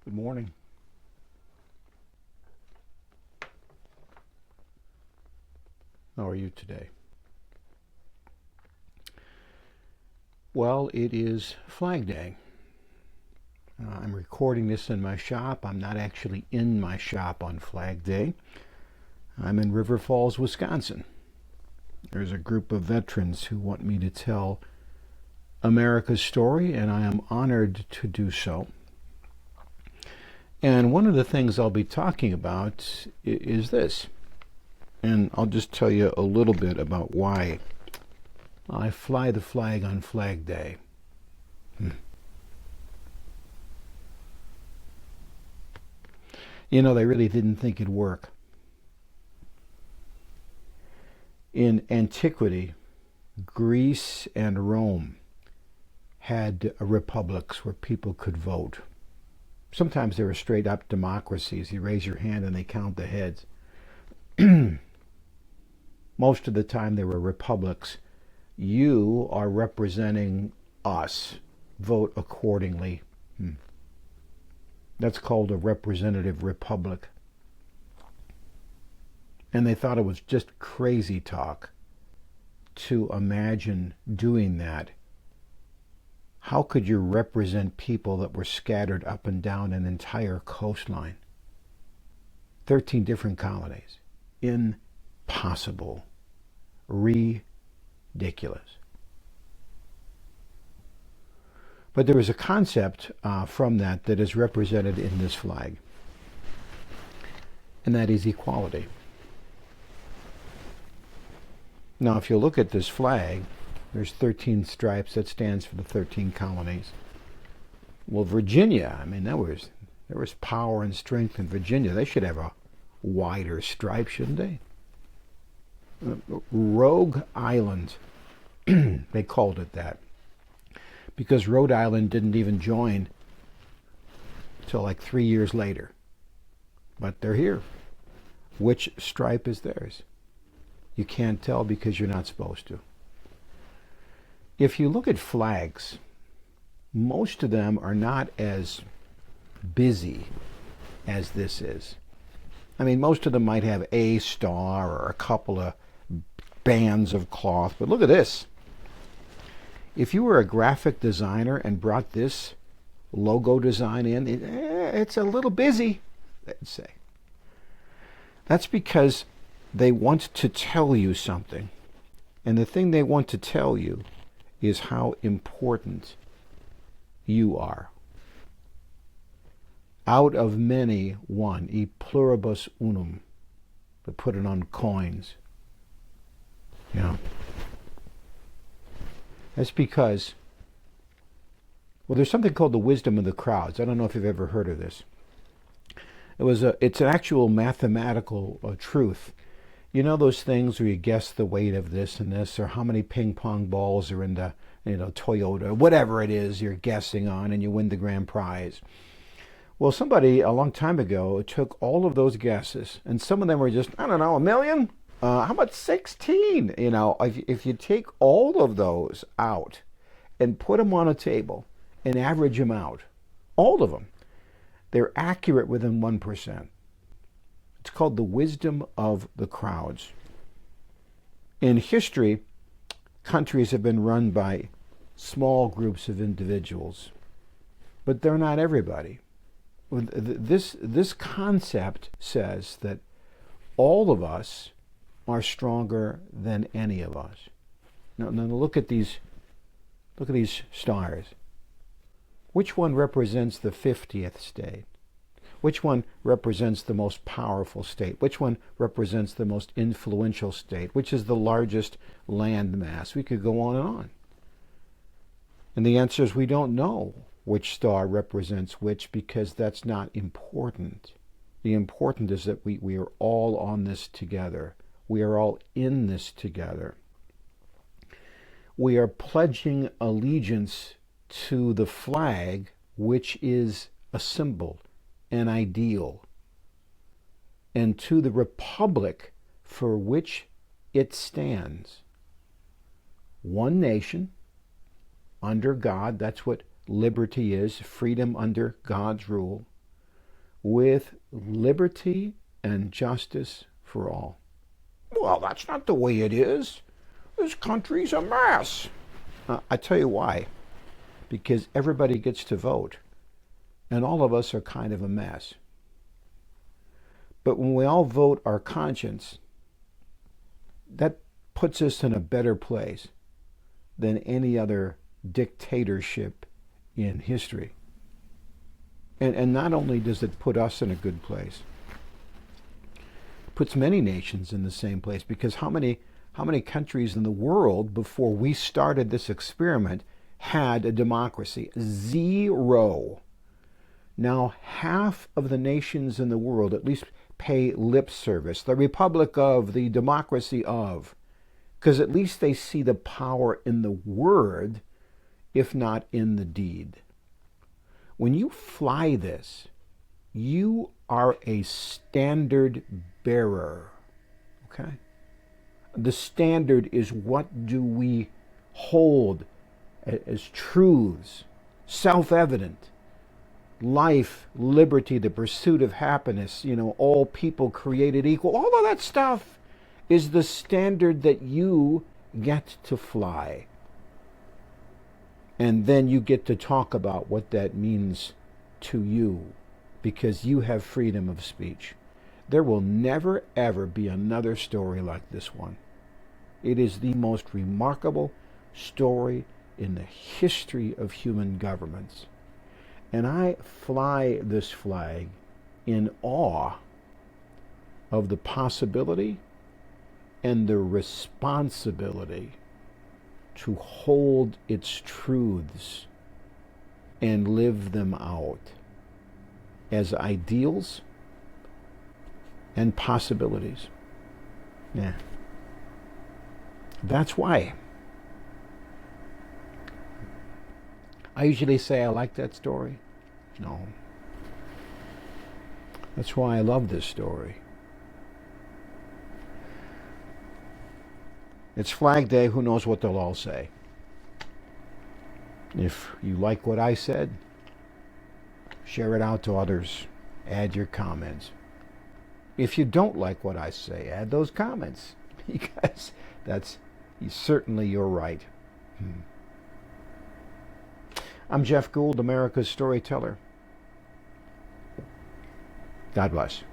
Good morning. How are you today? Well, it is Flag Day. I'm recording this in my shop. I'm not actually in my shop on Flag Day. I'm in River Falls, Wisconsin. There's a group of veterans who want me to tell America's story, and I am honored to do so. And one of the things I'll be talking about is this. And I'll just tell you a little bit about why I fly the flag on Flag Day. You know, they really didn't think it'd work. In antiquity, Greece and Rome had republics where people could vote. Sometimes they were straight up democracies. You raise your hand and they count the heads. Most of the time they were republics. You are representing us. Vote accordingly. That's called a representative republic. And they thought it was just crazy talk to imagine doing that. How could you represent people that were scattered up and down an entire coastline? 13 different colonies. Impossible. Ridiculous. But there is a concept from that is represented in this flag, and that is equality. Now, if you look at this flag, there's 13 stripes. That stands for the 13 colonies. Well, Virginia, I mean, there was power and strength in Virginia. They should have a wider stripe, shouldn't they? Rogue Island, they called it that, because Rhode Island didn't even join till like 3 years later. But they're here. Which stripe is theirs? You can't tell because you're not supposed to. If you look at flags, most of them are not as busy as this is. I mean, most of them might have a star or a couple of bands of cloth, but look at this. If you were a graphic designer and brought this logo design in, it's a little busy, they'd say. That's because they want to tell you something. And the thing they want to tell you is how important you are. Out of many, one. E pluribus unum. They put it on coins. You know. That's because, well, there's something called the wisdom of the crowds. I don't know if you've ever heard of this. It's an actual mathematical truth. You know those things where you guess the weight of this and this, or how many ping pong balls are in the, Toyota, whatever it is you're guessing on, and you win the grand prize. Well, somebody a long time ago took all of those guesses, and some of them were just, I don't know, 1 million? How about 16? If you take all of those out and put them on a table and average them out, all of them, they're accurate within 1%. It's called the wisdom of the crowds. In history, countries have been run by small groups of individuals, but they're not everybody. This concept says that all of us are stronger than any of us. Now look at these stars. Which one represents the 50th state? Which one represents the most powerful state? Which one represents the most influential state? Which is the largest land mass? We could go on and on. And the answer is we don't know which star represents which, because that's not important. The important is that we are all on this together. We are all in this together. We are pledging allegiance to the flag, which is a symbol, an ideal, and to the republic for which it stands. One nation, under God, that's what liberty is, freedom under God's rule. with liberty and justice for all. Well, that's not the way it is. This country's a mess. I tell you why. Because everybody gets to vote, and all of us are kind of a mess. But when we all vote our conscience, that puts us in a better place than any other dictatorship in history. And not only does it put us in a good place, it puts many nations in the same place, because how many countries in the world before we started this experiment had a democracy? Zero. Now half of the nations in the world at least pay lip service, the republic of, the democracy of, because at least they see the power in the word, if not in the deed. When you fly this, you are a standard bearer. Okay? The standard is, what do we hold as truths, self-evident? Life, liberty, the pursuit of happiness, all people created equal. All of that stuff is the standard that you get to fly. And then you get to talk about what that means to you, because you have freedom of speech. There will never, ever be another story like this one. It is the most remarkable story in the history of human governments. And I fly this flag in awe of the possibility and the responsibility to hold its truths and live them out as ideals and possibilities. Yeah. That's why I usually say I like that story. No. That's why I love this story. It's Flag Day. Who knows what they'll all say? If you like what I said, share it out to others. Add your comments. If you don't like what I say, add those comments, because that's certainly your right. I'm Jeff Gould, America's Storyteller. God bless.